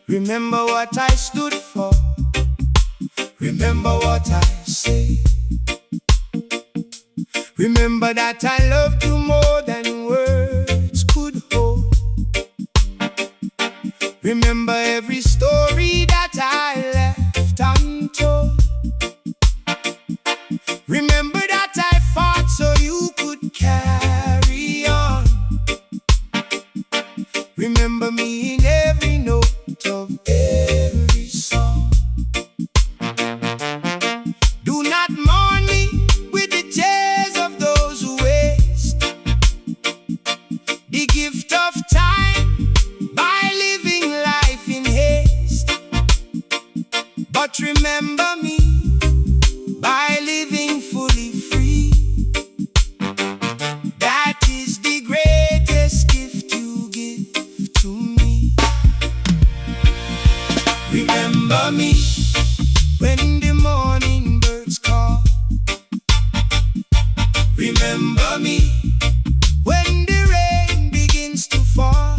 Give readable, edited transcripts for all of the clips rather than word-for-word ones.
Remember what I stood for. Remember what I say. Remember that I loved you more than words could hold. Remember every story that I left untold. Remember that I fought so you could carry on. Remember me in every note of every song. Do not mourn me with the tears of those who waste the gift of time by living life in haste. But remember me by living fully free. That is the greatest gift you give to me. Remember me when the morning birds call. Remember me when the rain begins to fall.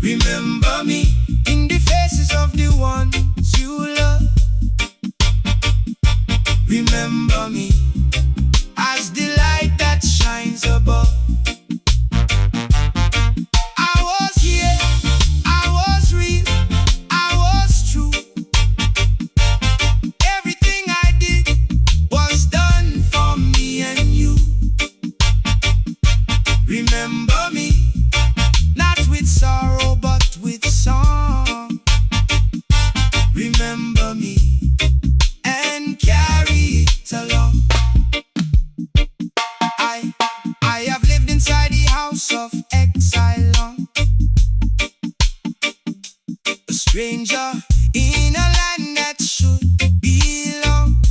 Remember me in the faces of the ones you love. Remember me as the light that shines above. I was here, I was real, I was true. Everything I did was done for me and you. Remember me, not with sorrow but with song. Remember me and carry it along. I have lived inside the house of exile long, a stranger in a land that should belong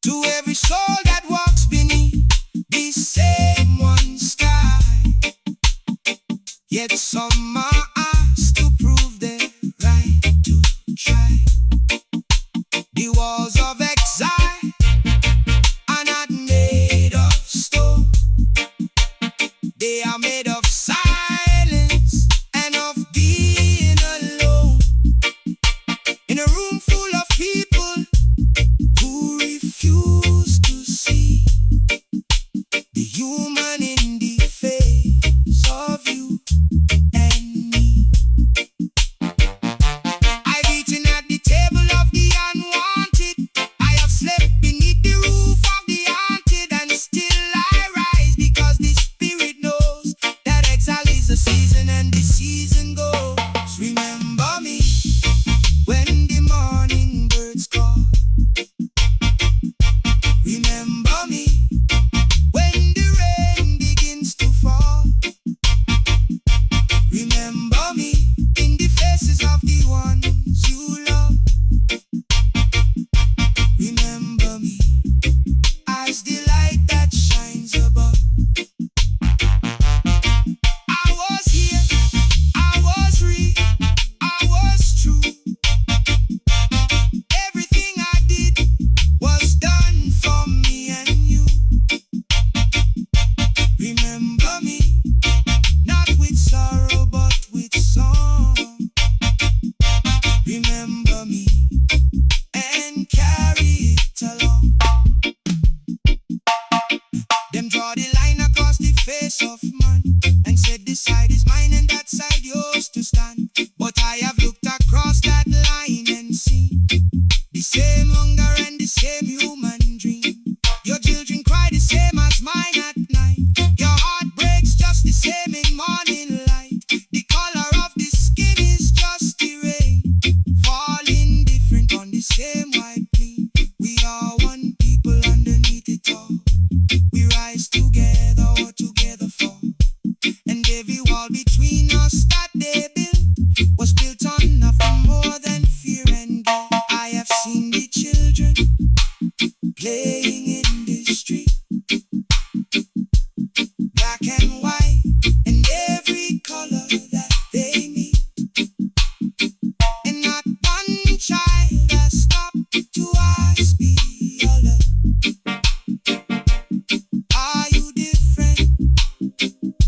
to every soul that walks beneath the same one sky. Yet some are asked to prove their right to try. The walls of exile are not made of stone. They are made of silence and of being alone. In a room full of people who refuse to see the human in the face of you and me. I've eaten at the table of the unwanted. I have slept beneath the roof of the haunted, and still I rise because the spirit knows that exile is a season and the season goes. Remember me when the morning birds call. Remember me when the rain begins to fall. Remember me in the faces of the ones you love. Remember me as the light that shines above. I was here, I was real, I was true. Everything I did was done for me and you. Remember me, not with sorrow but with song. Remember me and carry it along. Them draw the line across the face of man and said this side is mine and that side yours to stand. But I have looked across that line and seen the same hunger and the same human dream. Your children cry the same as mine at night. Your heart breaks just the same in morning light. The color of the skin is just the rain falling different on the same white plain. We are one people underneath it all. We rise together or together fall. And every wall between us that they built was built on nothing more than fear and guilt. I have seen the children playing in the street, black and white, and every color that they meet. And not one child has stopped to ask me your love. Are you different?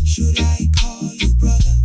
Should I call you brother?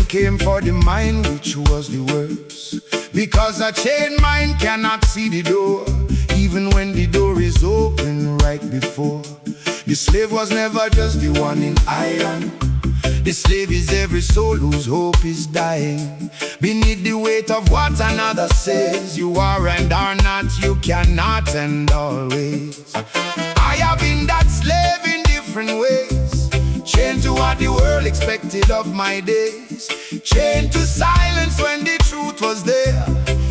came for the mind, which was the worst, because a chained mind cannot see the door, even when the door is open right before. The slave was never just the one in iron. The slave is every soul whose hope is dying beneath the weight of what another says. You are and are not, you cannot and always. I have been that slave in different ways, chained to what the world expected of my days, chained to silence when the truth was there,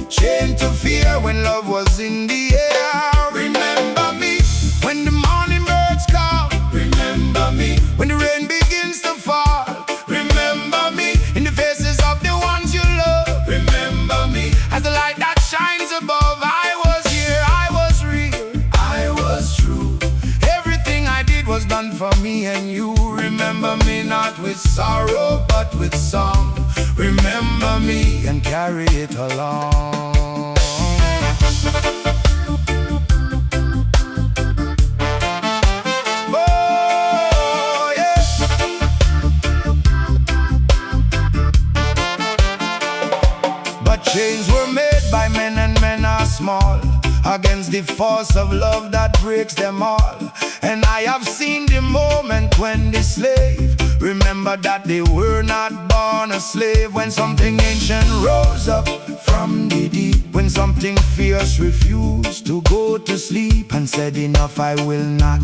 chained to fear when love was in the air. Remember me when the morning birds call. Remember me when the rain begins to fall. Remember me in the faces of the ones you love. Remember me as the light that shines above. I was here, I was real, I was true. Everything I did was done for me and you. Remember me not with sorrow but with song. Remember me and carry it along. Chains were made by men and men are small, against the force of love that breaks them all. And I have seen the moment when the slave remembered that they were not born a slave. When something ancient rose up from the deep, when something fierce refused to go to sleep and said, enough, I will not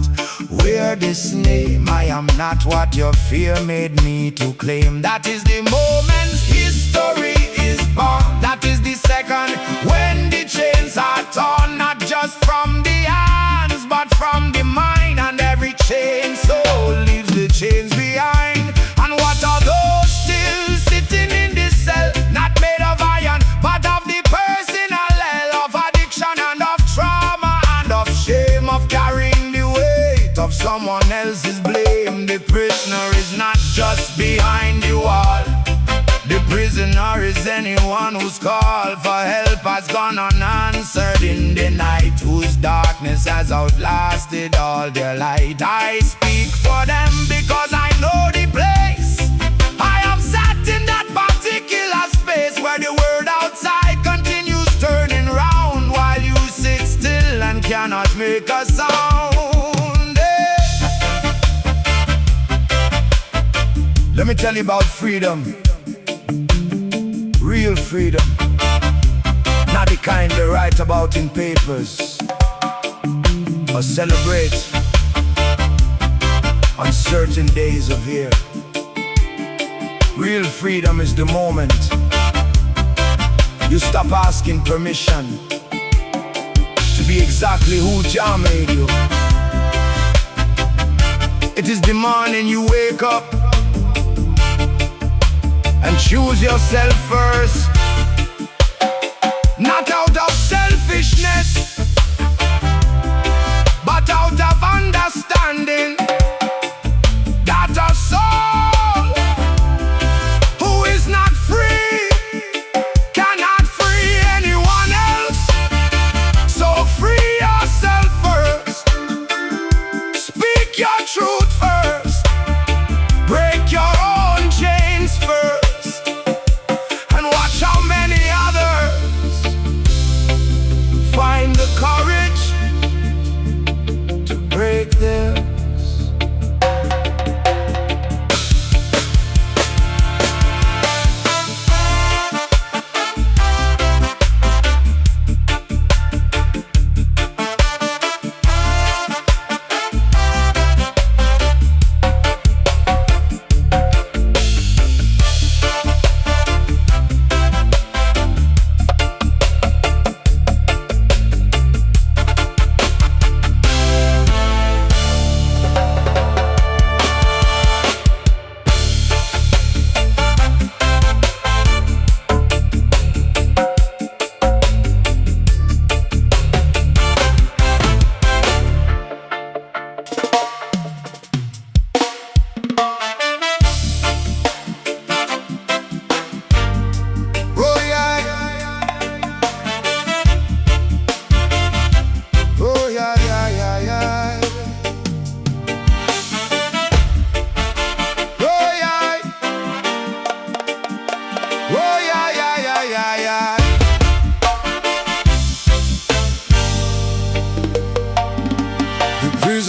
wear this name. I am not what your fear made me to claim. That is the moment history is born. That is the second when the chains are torn, not just from the hands but from the mind. And every chain soul leaves the chains behind. And what are those still sitting in this cell, not made of iron but of the personal hell of addiction and of trauma and of shame, of carrying the weight of someone else's blame. The prisoner is not just behind the wall. The prisoner is anyone whose call for help has gone unanswered in the night, whose darkness has outlasted all their light. I speak for them because I know the place. I have sat in that particular space where the world outside continues turning round while you sit still and cannot make a sound. Let me tell you about freedom. Real freedom, not the kind they write about in papers or celebrate on certain days of year. Real freedom is the moment you stop asking permission to be exactly who Jah made you. It is the morning you wake up and choose yourself first, not out of selfishness but out of understanding that a soul who is not free cannot free anyone else. So free yourself first, speak your truth first, break your own chains first. Find the courage to break theirs.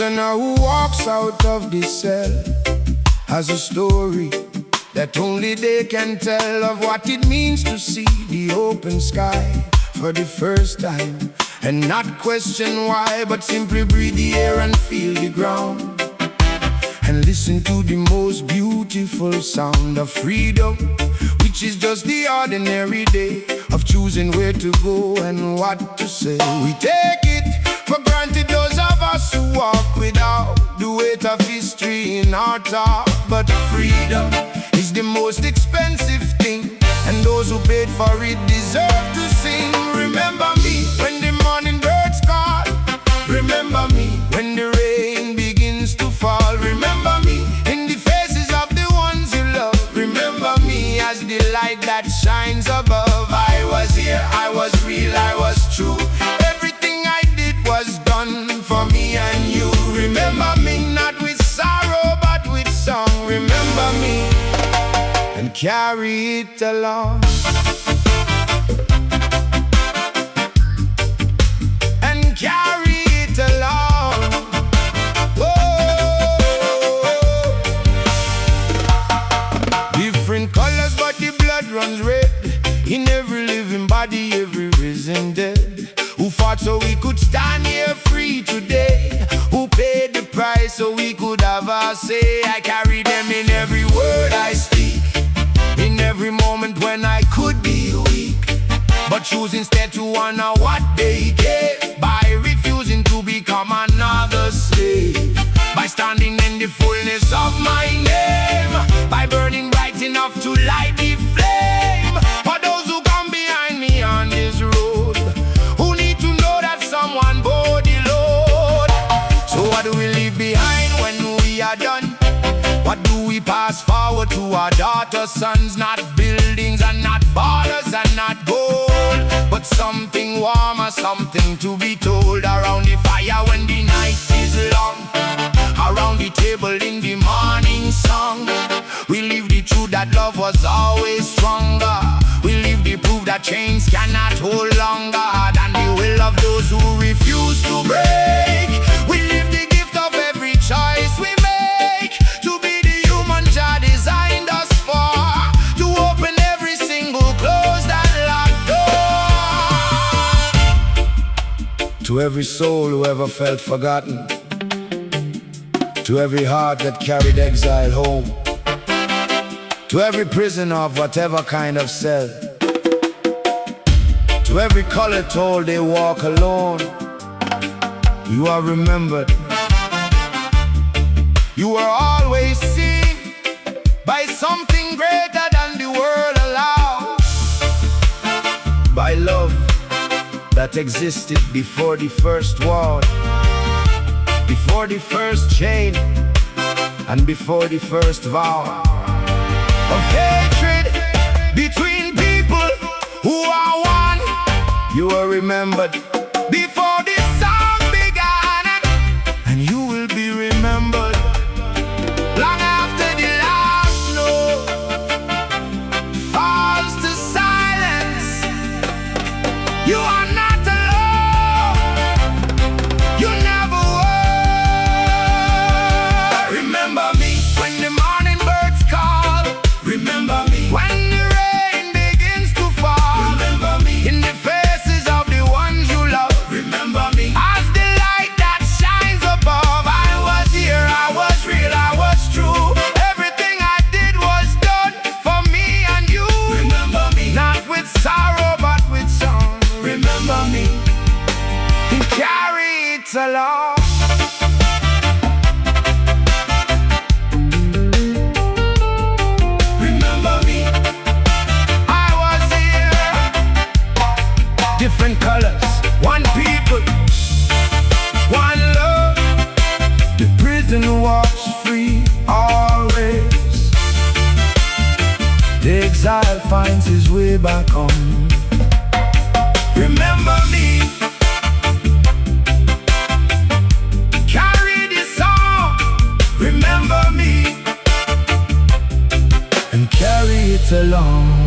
prisoner who walks out of this cell has a story that only they can tell, of what it means to see the open sky for the first time, and not question why, but simply breathe the air and feel the ground, and listen to the most beautiful sound of freedom, which is just the ordinary day of choosing where to go and what to say. We take it for granted, those of us who walk without the weight of history in our talk. But freedom is the most expensive thing, and those who paid for it deserve to sing. Remember me when the morning birds call. Remember me when the rain begins to fall. Remember me in the faces of the ones you love. Remember me as the light that shines above. I was here, I was real, I was true. Everything I did was done for me and you. Remember me not with sorrow but with song. Remember me and carry it along. And carry it along. Whoa. Different colors but the blood runs red in every living body, every risen dead, who fought so we could stand here free today, who paid the price so we could have our say. I carry them in every word I speak, in every moment when I could be weak, but choose instead to honor what they gave, by refusing to become another slave, by standing in the fullness of my name, by burning bright enough to light the flame. For those who come behind me on this road, who need to know that someone bore the load. So what do we leave behind when we are done? What do we pass forward to our daughters, sons? Not buildings and not borders and not gold, but something warmer, something to be told. Around the fire when the night is long, around the table in the morning song, we live the truth that love was always stronger. We live the proof that chains cannot hold longer than the will of those who refuse to break. We live the gift of every choice we make, to be the human Jah designed us for, to open every single closed and locked door. To every soul who ever felt forgotten, to every heart that carried exile home, to every prisoner of whatever kind of cell, to every color told they walk alone, you are remembered. You are always seen by something greater than the world allows, by love that existed before the first war, before the first chain, and before the first vow of hatred between people who are one. You are remembered before this song began, and you will be remembered long after the last note falls to silence. You are not alone, you never were. Remember me when the morning birds call. Remember me when the rain begins to fall. Remember me in the faces of the ones you love. Remember me as the light that shines above. I was here, I was real, I was true. Everything I did was done for me and you. Remember me not with sorrow but with song. Remember me and carry it along. Different colors, one people, one love. The prison walks free always. The exile finds his way back home. Remember me, carry this song. Remember me and carry it along.